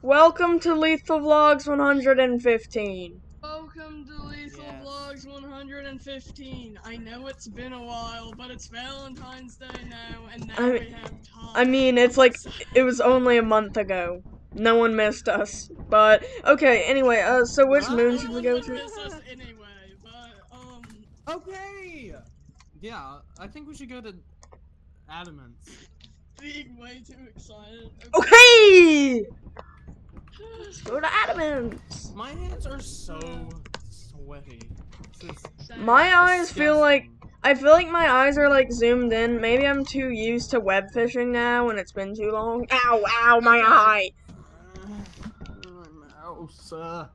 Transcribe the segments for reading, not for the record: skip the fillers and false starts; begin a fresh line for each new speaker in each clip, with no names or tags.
Welcome to Lethal Vlogs 115.
Welcome to Lethal Vlogs 115. I know it's been a while, but it's Valentine's Day now, and now we have time.
I mean, it's like, it was only a month ago. No one missed us. But, okay, anyway, so which moon should we go to?
No one would miss us anyway, but,
Okay! Yeah, I think we should go to Adamant's.
Being way too excited.
Okay! Let's go to Adamant's.
My hands are so sweaty.
My eyes feel like, I feel like my eyes are like zoomed in. Maybe I'm too used to web fishing now and it's been too long. Ow, ow, my eye!
My mouse. Ouch.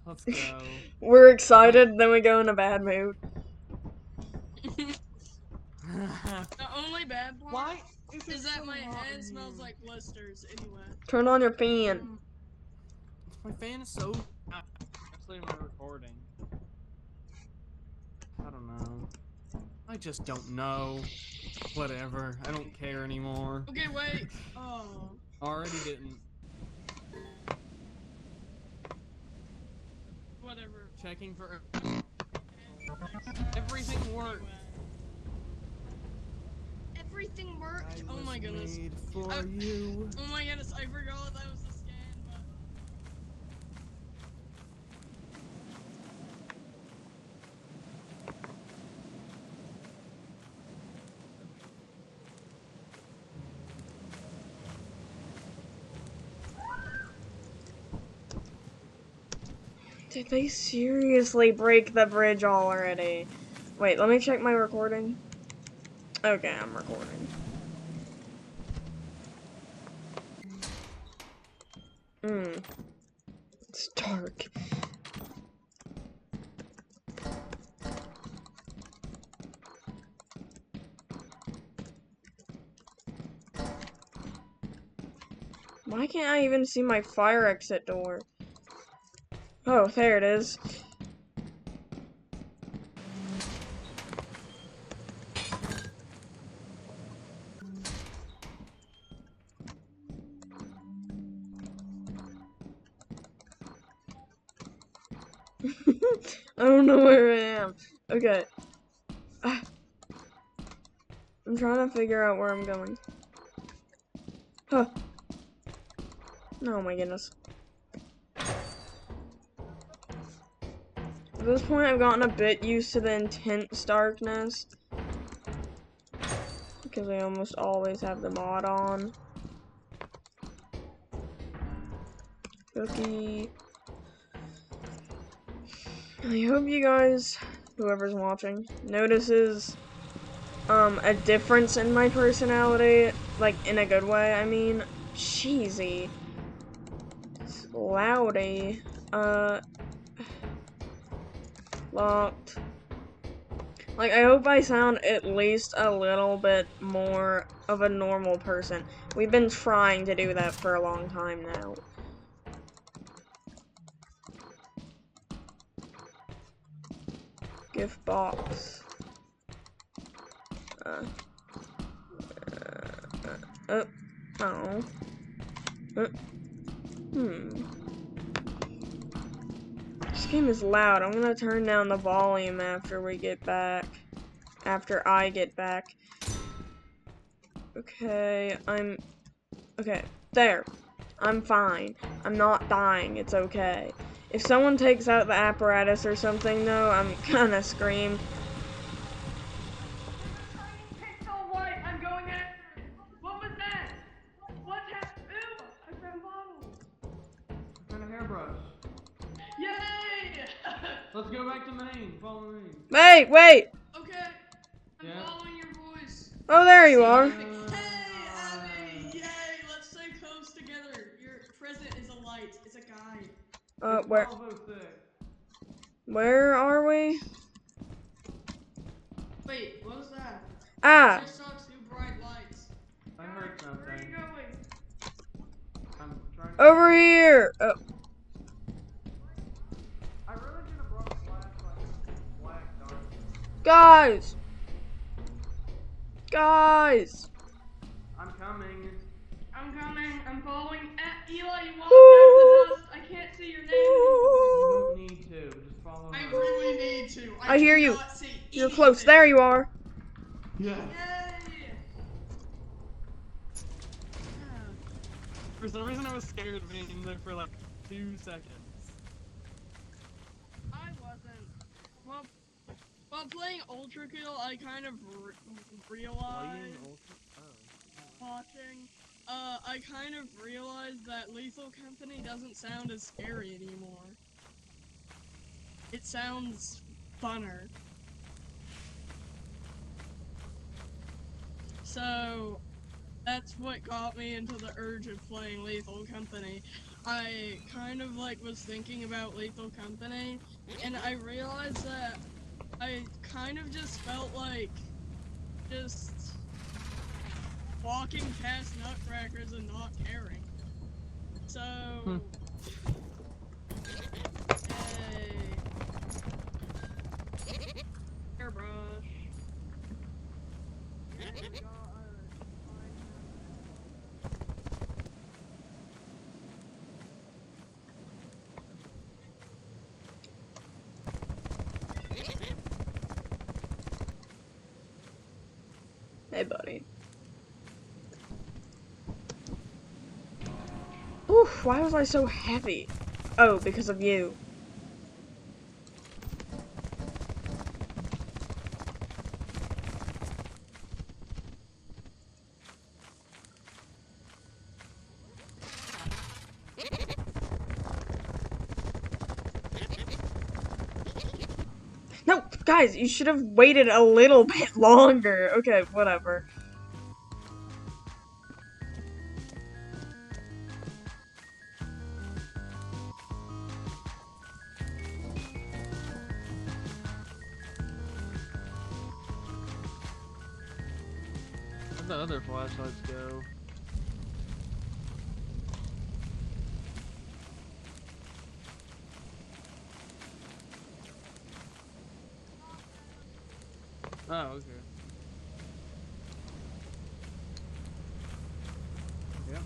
Let's go.
We're excited, then we go in a bad mood.
The only bad part
Why
is that my head smells like blisters anyway.
Turn on your fan.
My fan is so... Actually, am I recording? I don't know. I just don't know. Whatever. I don't care anymore.
Okay, wait. Oh.
Already didn't.
Whatever.
Checking for... Everything worked.
Everything worked. Oh my goodness.
For you.
Oh my goodness, I forgot that was the scan button.
Did they seriously break the bridge already? Wait, let me check my recording. Okay, I'm recording. It's dark. Why can't I even see my fire exit door? Oh, there it is. I don't know where I am. Okay. I'm trying to figure out where I'm going. Huh. Oh my goodness. At this point, I've gotten a bit used to the intense darkness. Because I almost always have the mod on. Cookie. I hope you guys, whoever's watching, notices a difference in my personality. Like, in a good way, I mean. Cheesy. Loudy. Locked. Like, I hope I sound at least a little bit more of a normal person. We've been trying to do that for a long time now. Gift box. Oh. This game is loud. I'm gonna turn down the volume after we get back. After I get back. Okay, okay, there. I'm fine. I'm not dying. It's okay. If someone takes out the apparatus or something, though, I'm gonna scream.
I'm going after it. What was that? What happened? Ew, I found bottles.
And a hairbrush.
Yay!
Let's go back to Maine. Follow me.
Wait!
Okay, I'm following your voice.
Oh, there you are.
Hey, Abby! Yay! Let's stay close together. Your present is a light. It's a guide.
Where are we?
Wait, what was that?
Ah!
I saw two bright lights.
I heard something.
Where are you going?
I'm trying to...
Over here! Oh.
I really should have brought a flashlight. Black dark.
Guys! Guys!
I'm coming. coming.
I'm coming. I'm following. Eli, you walked out of the dust. I can't see your name anymore.
You don't need to. Just follow
I
us.
really need to.
I hear you.
cannot see
You're
anything.
close. There you are.
Yeah.
Yay!
For some reason, I was scared of being in there for like 2 seconds.
I wasn't. While playing Ultra Kill, I kind of realized watching. I kind of realized that Lethal Company doesn't sound as scary anymore. It sounds funner. So that's what got me into the urge of playing Lethal Company. I kind of like was thinking about Lethal Company, and I realized that I kind of just felt like just walking past nutcrackers and not caring. So, hey, airbrush.
Hey, buddy. Oof, why was I so heavy? Oh, because of you. No, guys, you should have waited a little bit longer. Okay, whatever.
Where'd the other flashlights go? Oh, okay. Yep.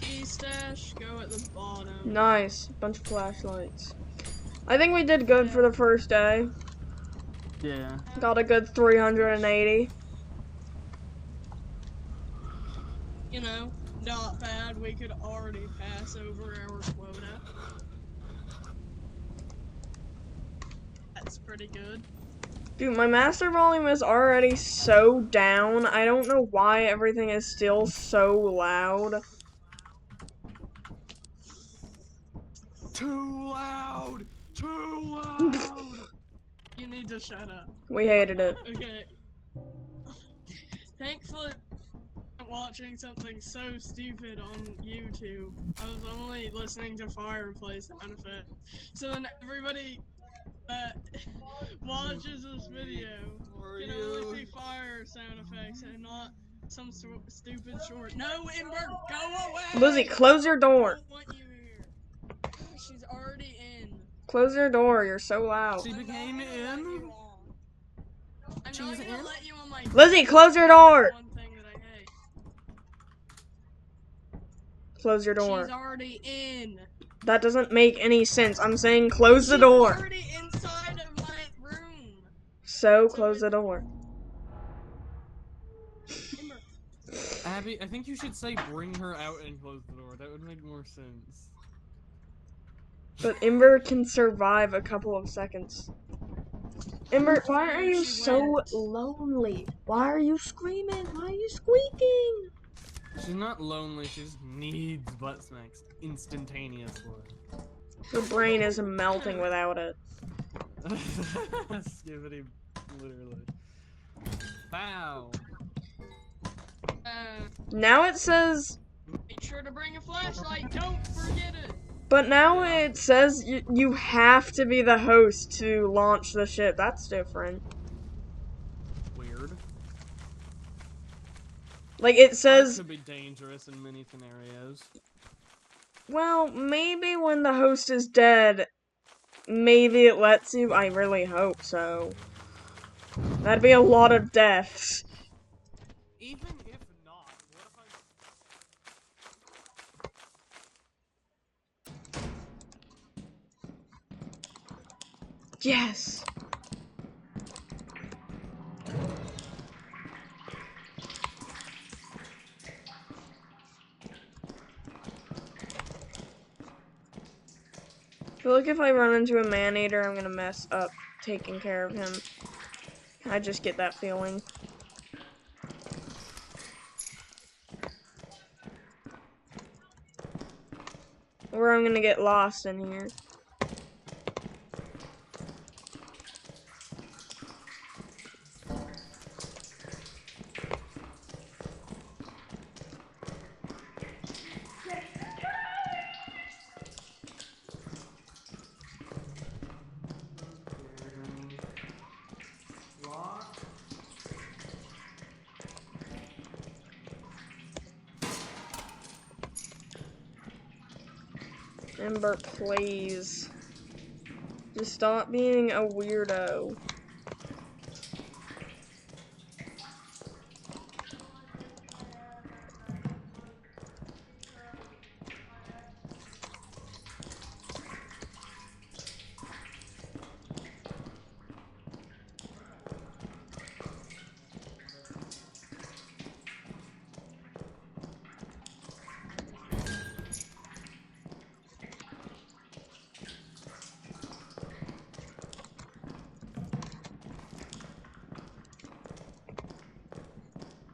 Key stash, go at the bottom.
Nice. Bunch of flashlights. I think we did good for the first day.
Yeah.
Got a good 380.
You know, not bad. We could already pass over our quota. That's pretty good.
Dude, my master volume is already so down. I don't know why everything is still so loud.
Too loud! Too loud!
You need to shut up.
We hated it.
Okay. Thankfully, I'm watching something so stupid on YouTube. I was only listening to fireplace sound effects. So then everybody that watches this video can only see fire sound effects and not some stupid short. No, Ember, go away!
Lizzie, close your
I
door.
don't want you here. She's already in.
Close your door. You're so loud.
She became in?
I'm not
She's
gonna
in?
let you on my
Lizzie, close your door.
one thing that I hate.
Close your door.
She's already in.
That doesn't make any sense. I'm saying close the door.
She's already inside of my room.
So, close the door.
Ember.
Abby, I think you should say bring her out and close the door. That would make more sense.
But Ember can survive a couple of seconds. Ember, why are you so lonely? Why are you screaming? Why are you squeaking?
She's not lonely, she just needs butt smacks instantaneously.
Her brain is melting without it.
Skibbity, literally. Wow.
Now it says...
Make sure to bring a flashlight. Don't forget it.
But now it says you have to be the host to launch the ship. That's different.
Weird.
Like, it says...
That could be dangerous in many scenarios.
Well, maybe when the host is dead, maybe it lets you. I really hope so. That'd be a lot of deaths.
Even if not, what if
Yes. I feel like if I run into a man-eater, I'm gonna mess up taking care of him. I just get that feeling. Or I'm gonna get lost in here.
lock?
Ember, please. Just stop being a weirdo.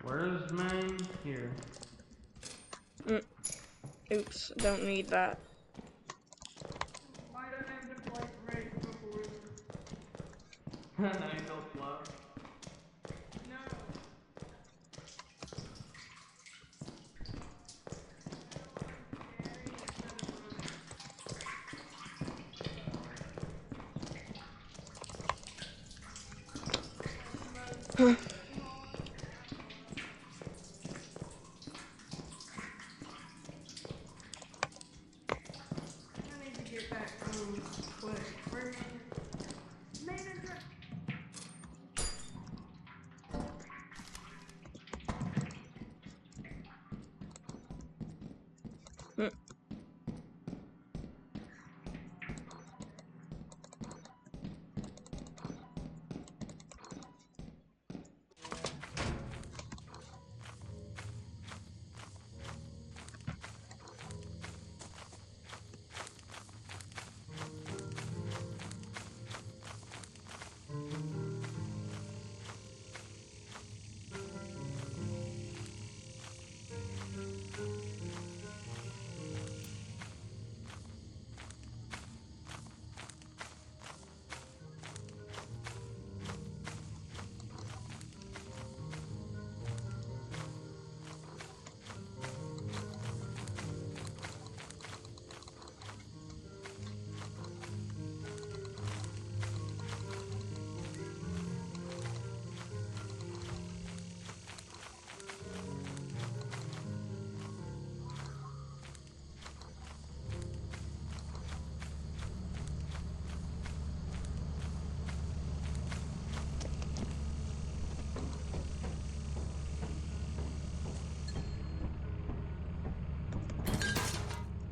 Where's main? Here.
Oops, don't need that.
I don't have to play right before.
Now you feel slow?
No. I need to get back home quick. Where's my main address?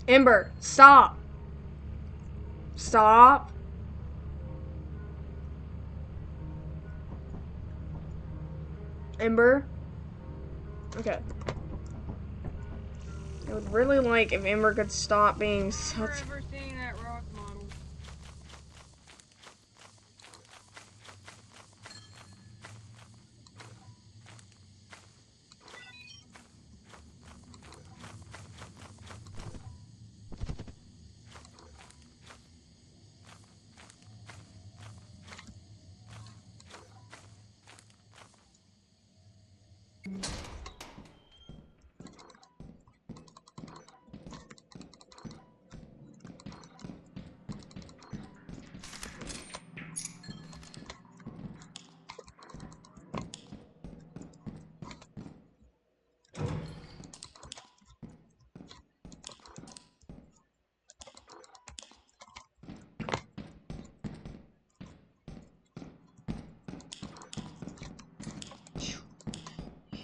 Ember, stop! Stop! Ember? Okay. I would really like if Ember could stop being such...
Forever seeing that rock model.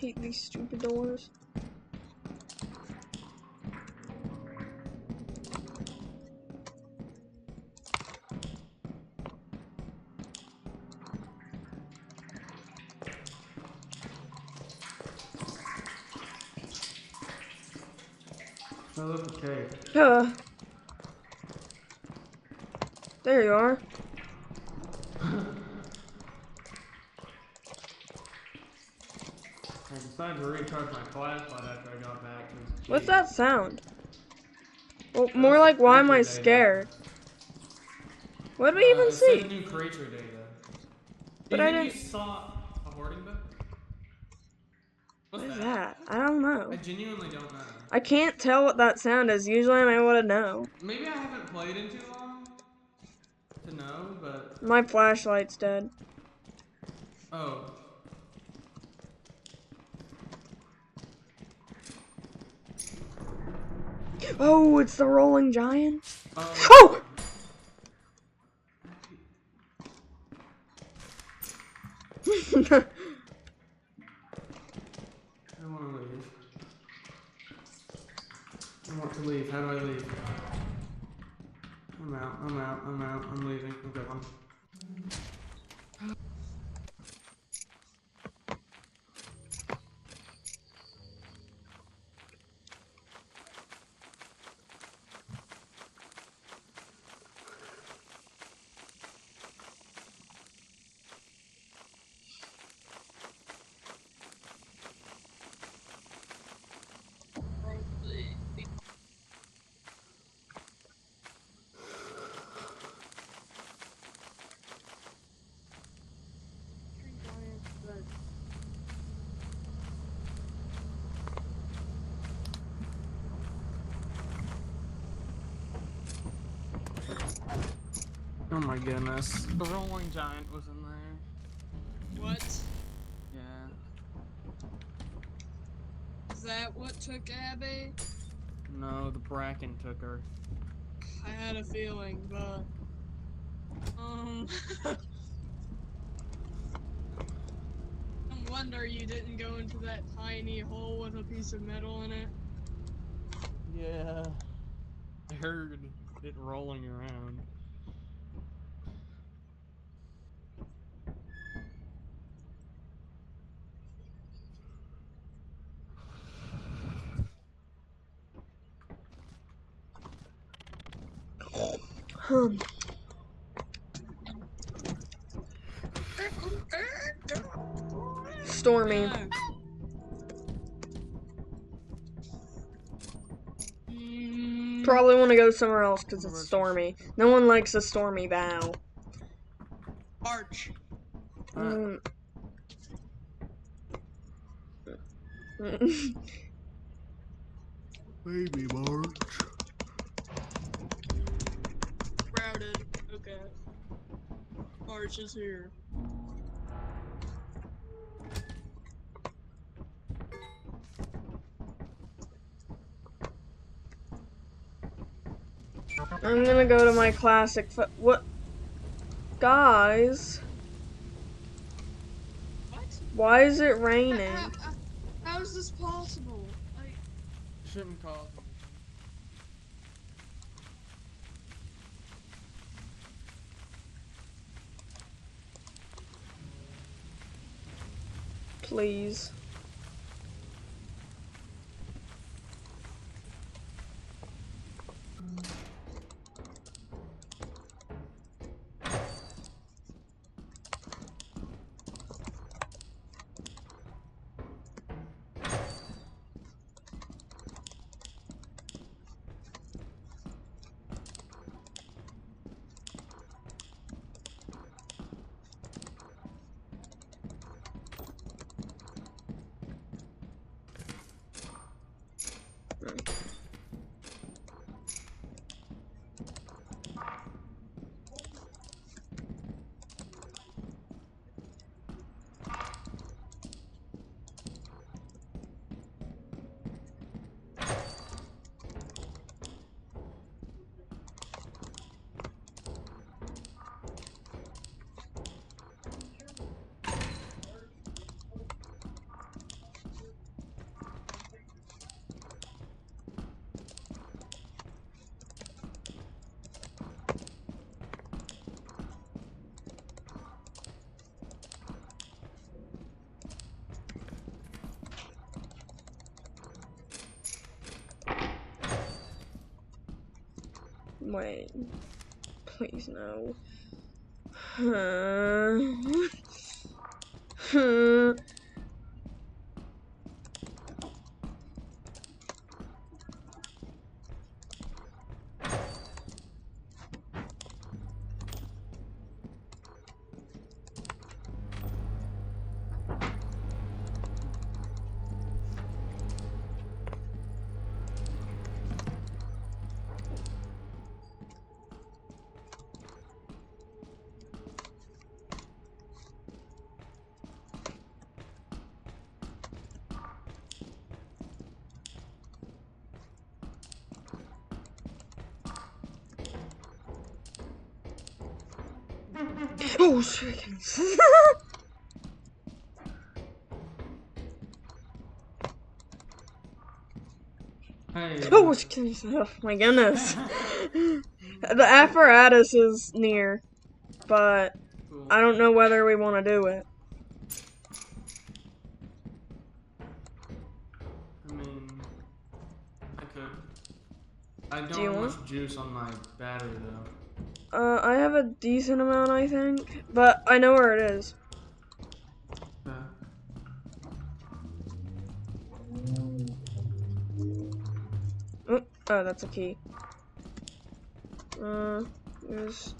hate these stupid doors.
Oh, look, okay.
There you are.
I decided to recharge my flashlight after I got back.
What's that sound? Well, more like, why am I scared? What did we even
It said
see?
new creature data.
But
Do
I
you think
didn't.
you saw a hoarding book? What's
What is
that?
that? I don't know.
I genuinely don't know.
I can't tell what that sound is. Usually I'm able to know.
Maybe I haven't played in too long to know, but...
My flashlight's dead.
Oh.
Oh, it's the rolling giant.
Oh!
Oh!
I want to leave. I want to leave. How do I leave? I'm out. I'm out. I'm out. I'm leaving. I'm going. Oh my goodness. The rolling giant was in there.
What?
Yeah.
Is that what took Abby?
No, the bracken took her.
I had a feeling, but no wonder you didn't go into that tiny hole with a piece of metal in it.
Yeah. I heard it rolling around.
Stormy. Probably want to go somewhere else because it's stormy. No one likes a stormy bow.
Arch.
Baby March.
Crowded. Okay. Arch is here.
I'm gonna go to my classic. What? Guys?
What?
Why is it raining?
How is this possible? Like,
Shouldn't cause anything.
Please. Wait. Please no. Oh, chickens.
Hey.
Oh, chickens. Oh my goodness. The apparatus is near, but
Cool.
I don't know whether we want to do it.
I mean, I could. I don't
Do you
have
want?
much juice on my battery though.
I have a decent amount, I think, but I know where it is. Oh, that's a key. There's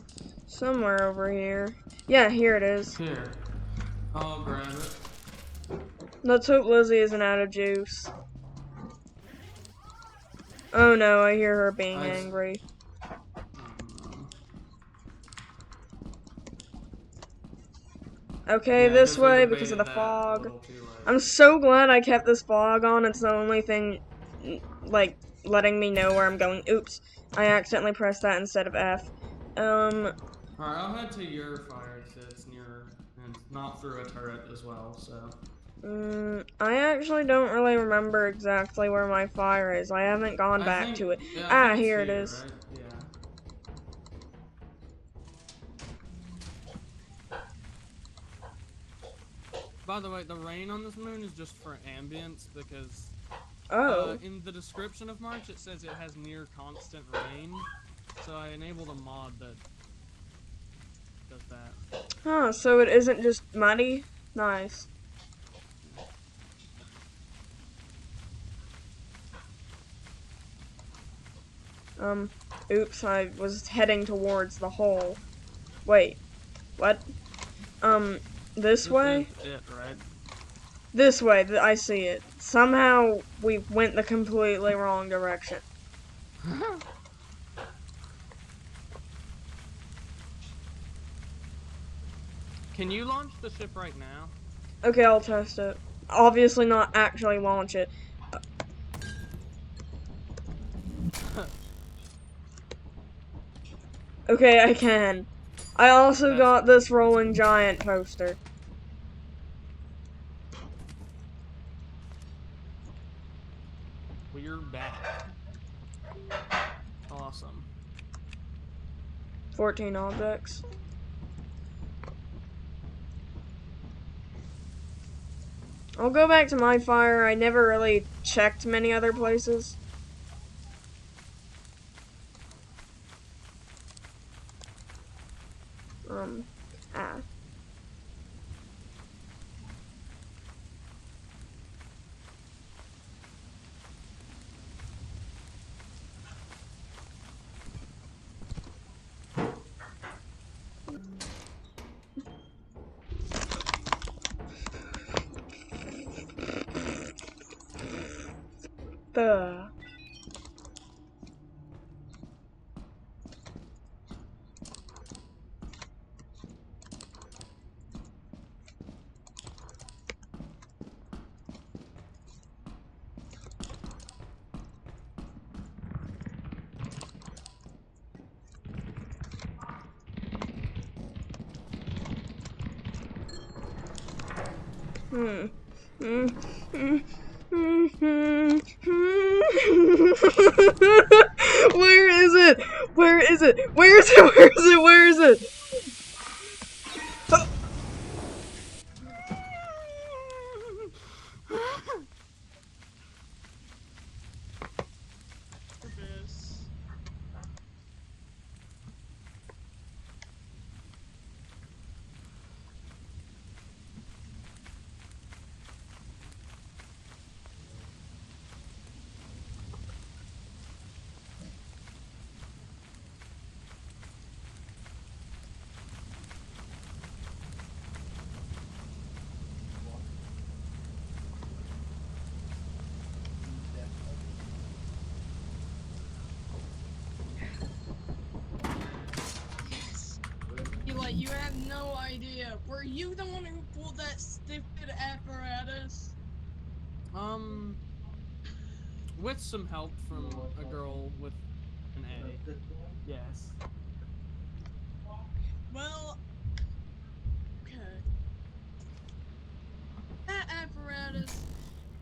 somewhere over here. Yeah, here it is.
Here, I'll grab it.
Let's hope Lizzie isn't out of juice. Oh no, I hear her being angry. Okay,
Yeah,
this way
we
because of
debated
the
that a
fog.
little too late.
I'm so glad I kept this fog on. It's the only thing, like, letting me know where I'm going. Oops, I accidentally pressed that instead of F.
Alright, I'll head to your fire because it's nearer and not through a turret as well, so.
I actually don't really remember exactly where my fire is. I haven't gone back to it.
Yeah,
Ah,
I think it's
here it is.
Right? Yeah. By the way, the rain on this moon is just for ambience because in the description of March it says it has near constant rain. So I enabled a mod that does that.
Huh, so it isn't just muddy? Nice. Oops, I was heading towards the hole. Wait, what? This way?
Is it, right?
This way, I see it. Somehow, we went the completely wrong direction.
Can you launch the ship right now?
Okay, I'll test it. Obviously not actually launch it. Okay, I can. I also got this rolling giant poster.
We're back. Awesome.
14 objects. I'll go back to my fire. I never really checked many other places. Ah. The. Where is it? Where is it? Where is it? Where is it? Where is it? Oh.
are you the one who pulled that stupid apparatus?
With some help from a girl with an A. Yes.
Well, okay. That apparatus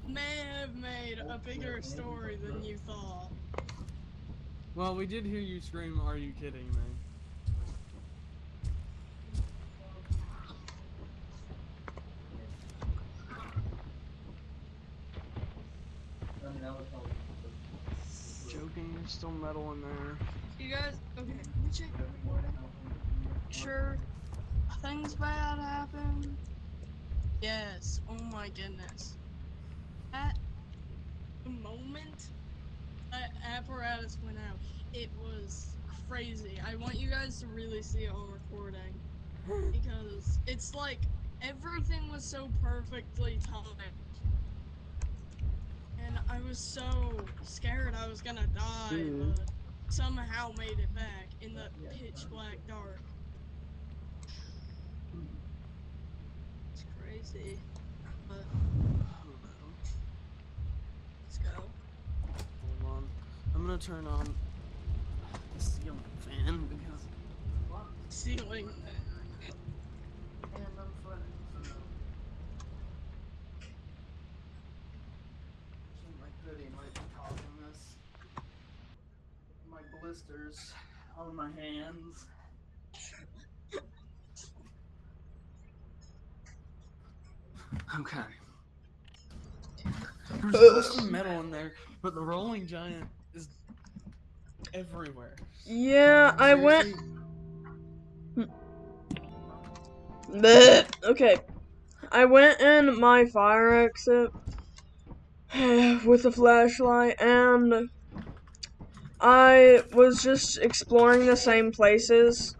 may have made a bigger story than you thought.
Well, we did hear you scream, "Are you kidding me?" Joking, there's still metal in there.
You guys, okay, let me check the recording. Sure, things bad happen. Yes, oh my goodness. At the moment that apparatus went out, it was crazy. I want you guys to really see it on recording. Because it's like, everything was so perfectly timed. And I was so scared I was gonna die, but somehow made it back in the pitch black dark. It's crazy. But let's go.
Hold on. I'm gonna turn on the ceiling fan because
Ceiling.
and I'm sweating. My hoodie might be causing this. My blisters on my hands. Okay. There's some metal in there, but the rolling giant is everywhere.
Yeah, I went. Bleh. Okay. I went in my fire exit with a flashlight, and I was just exploring the same places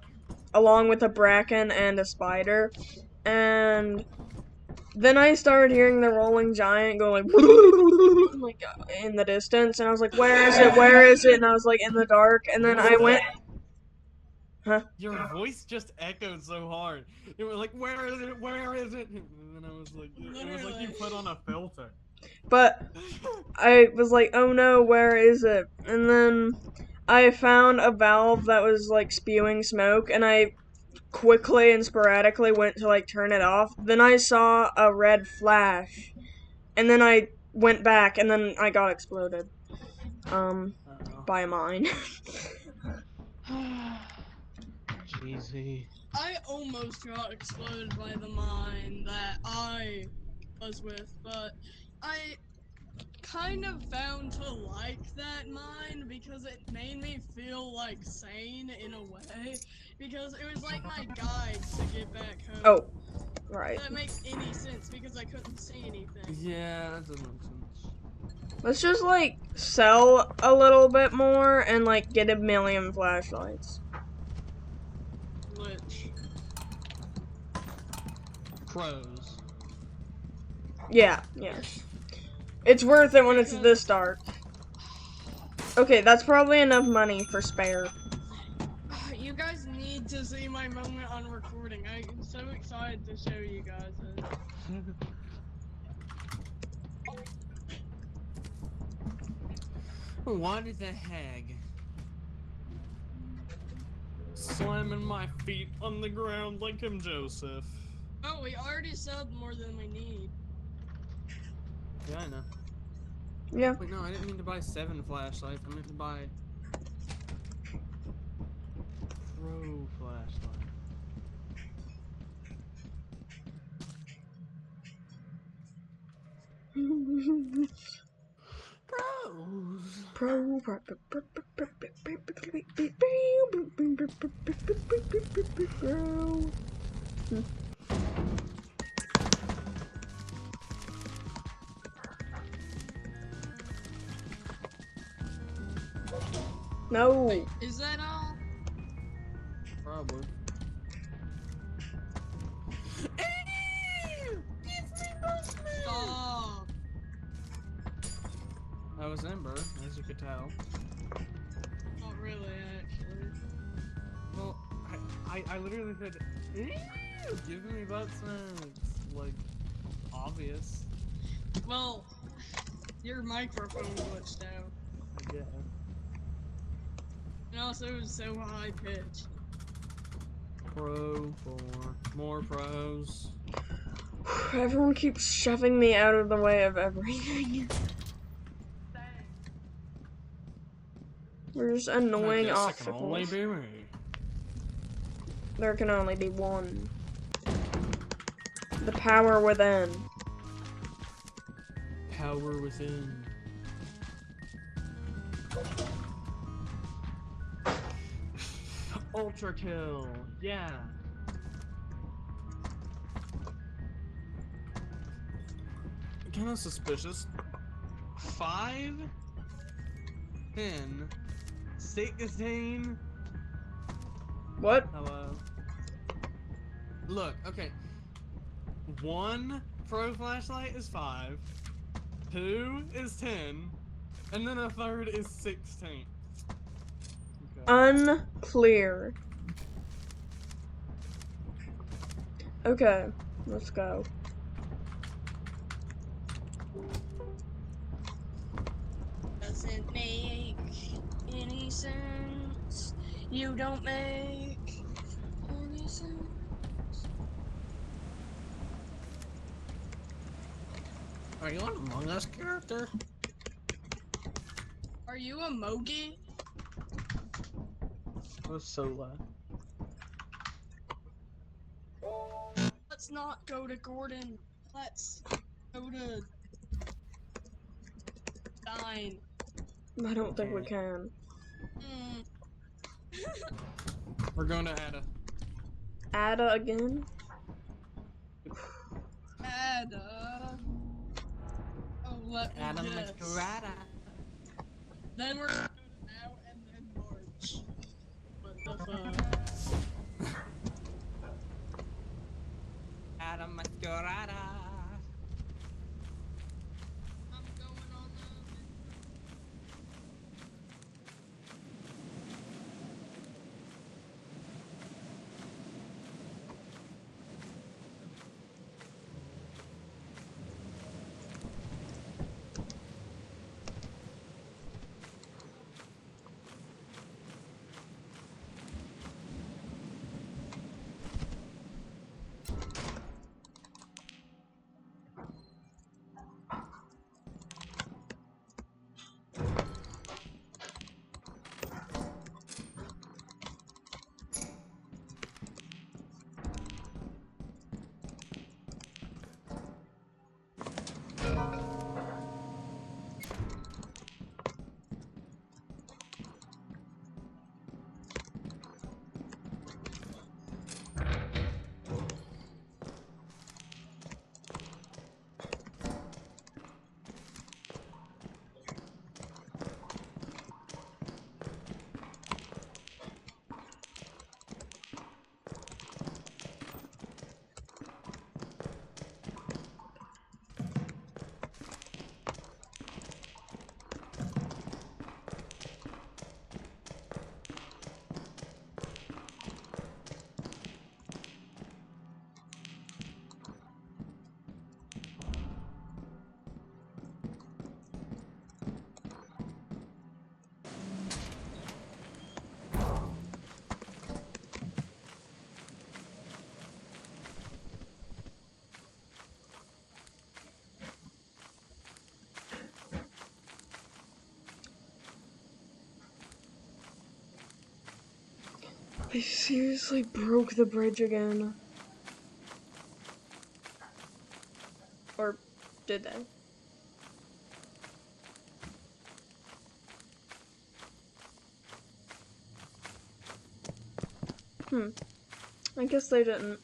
along with a bracken and a spider, and then I started hearing the rolling giant go like in the distance, and I was like, where is it, where is it? And I was like in the dark, and then I went, huh?
Your voice just echoed so hard. It was like, where is it, where is it? And then I was like, it was like you put on a filter.
But I was like, oh no, where is it? And then I found a valve that was like spewing smoke, and I quickly and sporadically went to like turn it off. Then I saw a red flash, and then I went back, and then I got exploded. By a mine.
Jeezy.
I almost got exploded by the mine that I was with, but I kind of found to like that mine because it made me feel like sane in a way, because it was like my guide to get back home.
Oh, right.
That makes any sense because I couldn't see anything.
Yeah, that doesn't make sense.
Let's just like sell a little bit more and like get a million flashlights.
Glitch.
Crows.
Yeah, yes. It's worth it when it's this dark. Okay, that's probably enough money for spare.
You guys need to see my moment on recording. I'm so excited to show you guys it.
What is a hag? Slamming my feet on the ground like I'm Joseph.
Oh, we already sold more than we need.
Yeah, I know.
Yeah.
Wait, no, I didn't mean to buy 7 flashlights. I meant to buy pro flashlight. Pros.
No.
Wait, is that all?
Probably.
Stop.
That was Ember, as you could tell.
Not really, actually.
Well, I literally said Give me butt smokes. Like, obvious.
Well, your microphone glitched out.
I guess.
And also it was so high pitched.
Pro 4. More pros.
Everyone keeps shoving me out of the way of everything. We're just annoying
I guess
obstacles.
it can only be me.
There can only be one. The power within.
Power within. Ultra kill. Yeah. Kind of suspicious. 5, 10, 16.
What?
Hello. Look, okay. 1 pro flashlight is 5, 2 is 10, and then a third is 16. Okay.
Unclear. Okay, let's go.
Doesn't make any sense. You don't make any sense.
Are you an Among Us character?
Are you a Mogi?
Was so loud.
Let's not go to Gordon. Let's go to Stein.
I don't think we can.
We're going to Ada.
Ada again?
Ada. Oh, let me
Adam
guess.
Masquerada.
Then we're gonna go to now and then March. What the fuck?
Adam Masquerada.
I'm going on the...
They seriously broke the bridge again. Or did they? I guess they didn't.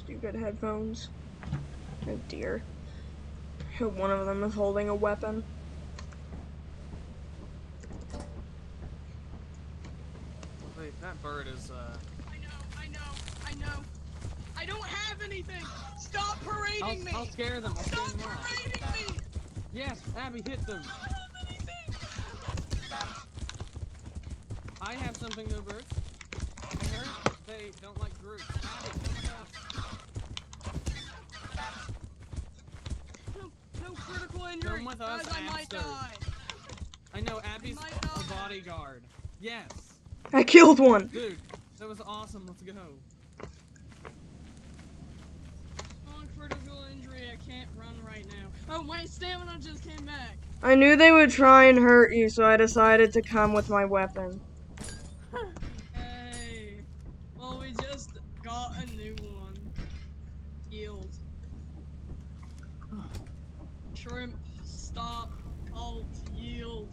Stupid headphones. Oh dear. I hope one of them is holding a weapon.
Wait, that bird is,
I know. I don't have anything! Stop parading me!
I'll scare them.
Stop parading me!
Yes, Abby, hit them.
I don't have anything!
I have something though, birds. I heard they don't like groups. Abby,
No critical injury!
come with us,
Guys, I might
Abster.
die!
I know, Abby's
might die.
a bodyguard. Yes.
I killed one!
Dude, that was awesome. Let's go.
On critical injury, I can't run right now. Oh, my stamina just came back!
I knew they would try and hurt you, so I decided to come with my weapon.
Hey. Well, we just got a new one. Yield. Shrimp, stop, alt, yield.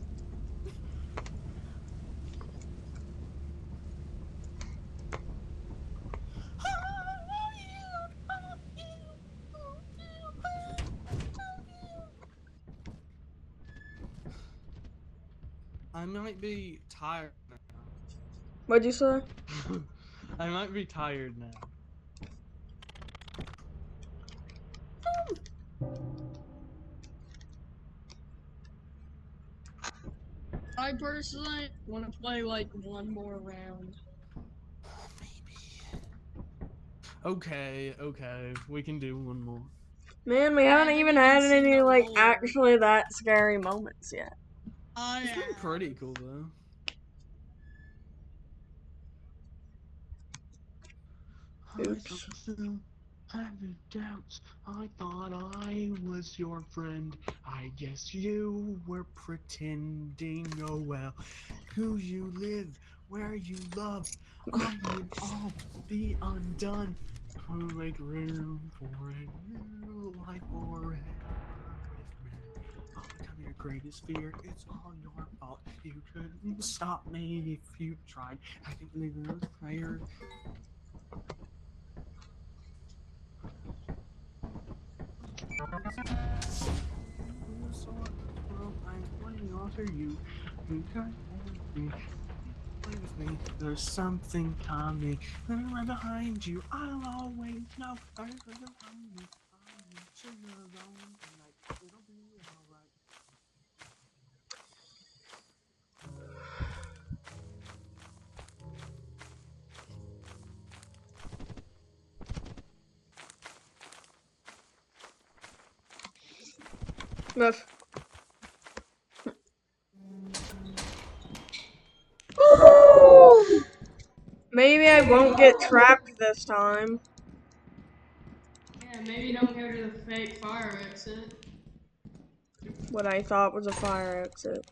I might be tired now.
What'd you say?
I might be tired now.
I personally want to play like one more round.
Okay, we can do one more.
Man, we haven't even had
seen
any,
the
like,
roller.
actually that scary moments yet.
It's been pretty cool though.
Oops.
Having doubts, I thought I was your friend. I guess you were pretending. Oh well, who you live, where you love, I would all be undone. To make room for a new life forever with me. I'll become your greatest fear. It's all your fault. You couldn't stop me if you tried. I can leave a prayer. There's something coming. Right behind you. I'll always know. Right behind you. It'll be alright.
But maybe I won't get trapped this time.
Yeah, maybe don't go to the fake fire exit.
What I thought was a fire exit.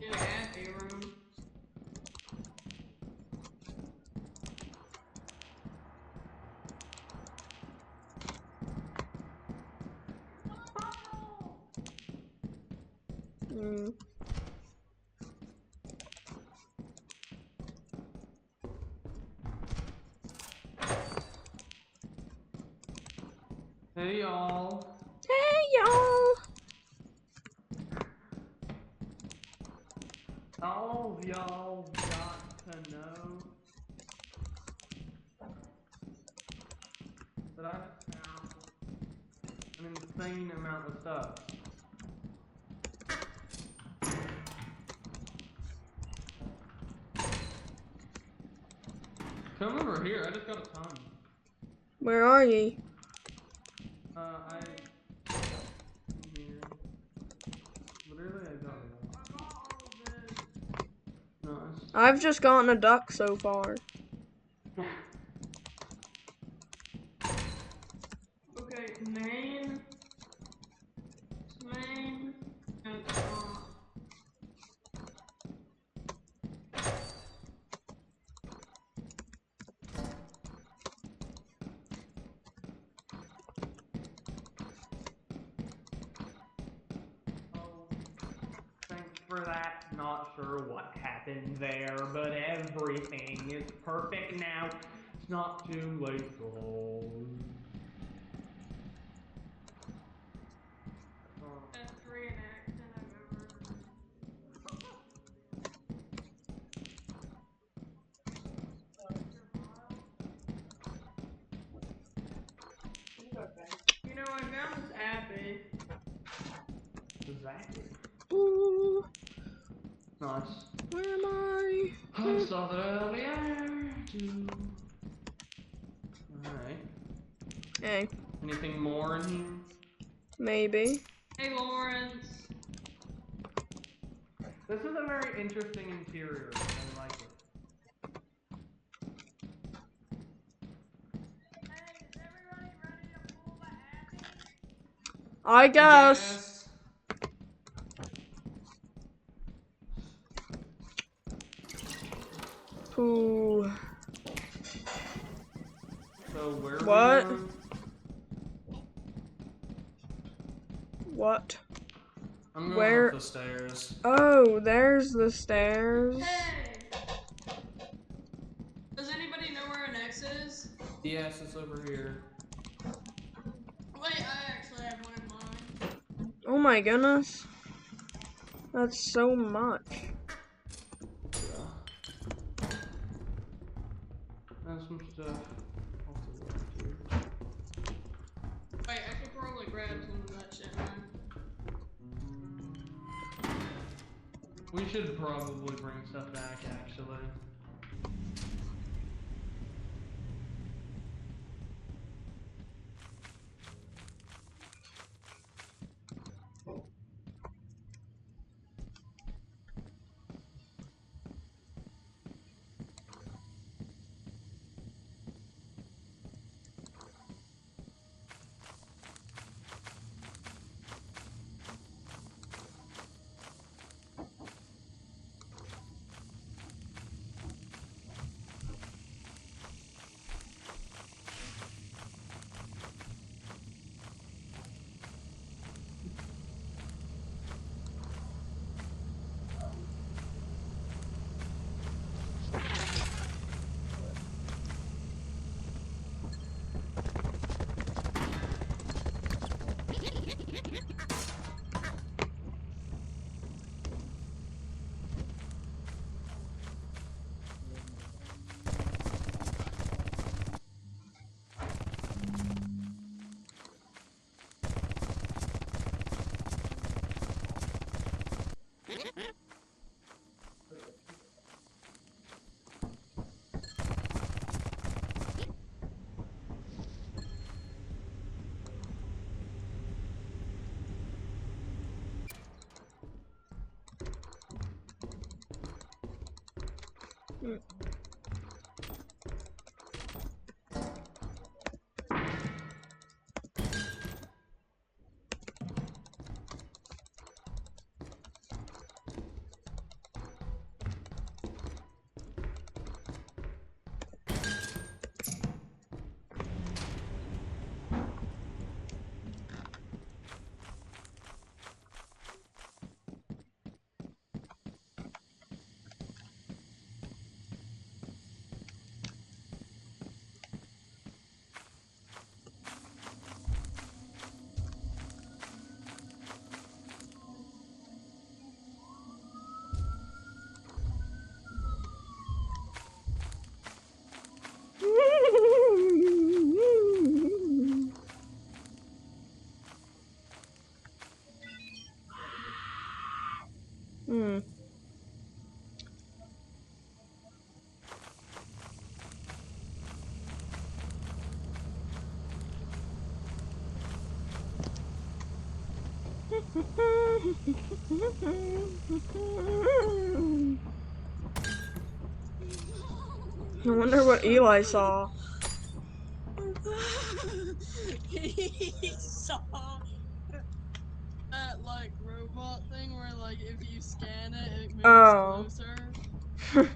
Do a happy room.
Mm.
Hey y'all.
Hey, y'all!
All of y'all got to know that I found an insane amount of stuff. Come over here, I just got a ton.
Where are ye?
Here. Literally, I got it. Nice.
I've just gotten a duck so far.
Okay, main, and
Oh, thanks
for that. Not sure what happened there, but everything is perfect now. It's not too late for all.
Best reenactment I've ever You know, I found this appy.
Exactly.
Ooh,
Nice.
where am I?
I saw that earlier, too. Alright.
Hey,
Anything more in here?
maybe.
Hey, Lawrence.
This is a very interesting interior. I like it.
Hey, is everybody ready to pull the appy?
I guess.
Yes.
Ooh.
So where
What?
are we going?
What?
I'm going
Where?
up the stairs.
Oh, there's the stairs.
Hey! Does anybody know where an X is?
Yes, it's over here.
Wait, I actually have one in mind.
Oh my goodness. That's so much.
Yeah. There's some stuff off the left here.
Wait, I should probably grab some of that shit, man.
We should probably bring stuff back, actually.
Hmm. I wonder what Eli saw.
He saw that, like, robot thing where, like, if you scan it, it moves
Oh.
closer.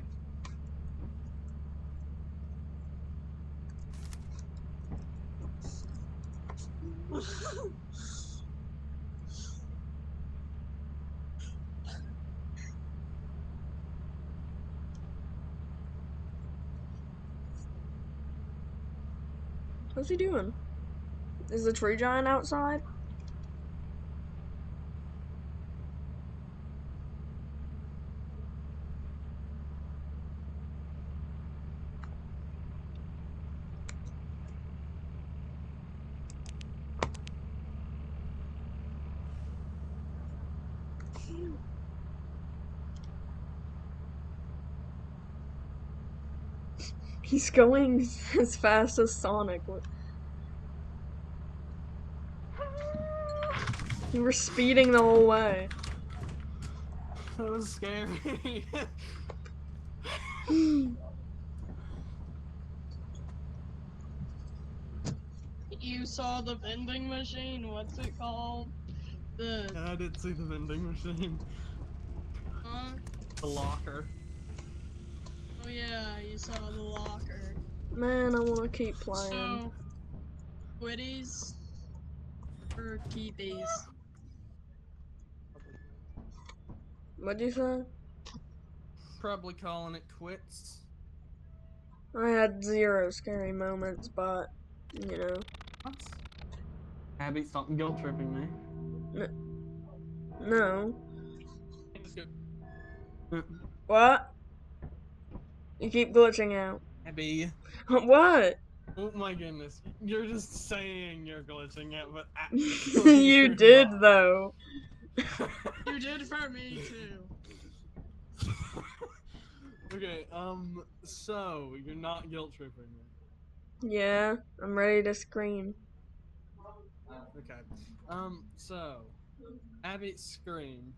What's he doing? Is the tree giant outside? He's going as fast as Sonic. You were speeding the whole way.
That was scary.
You saw the vending machine? What's it called?
I did see the vending machine. The locker.
Oh yeah, you saw the locker.
Man, I want to keep playing.
So, Quitties or Keepies?
What'd you say?
Probably calling it quits.
I had 0 scary moments, but, you know.
What? Abby, stop guilt tripping me.
No. What? You keep glitching out.
Abby.
What?
Oh my goodness. You're just saying you're glitching out, but actually
You
you're
did,
not.
though.
You did for me too.
Okay, so you're not guilt tripping me.
Yeah, I'm ready to scream.
Okay. So Abby, scream.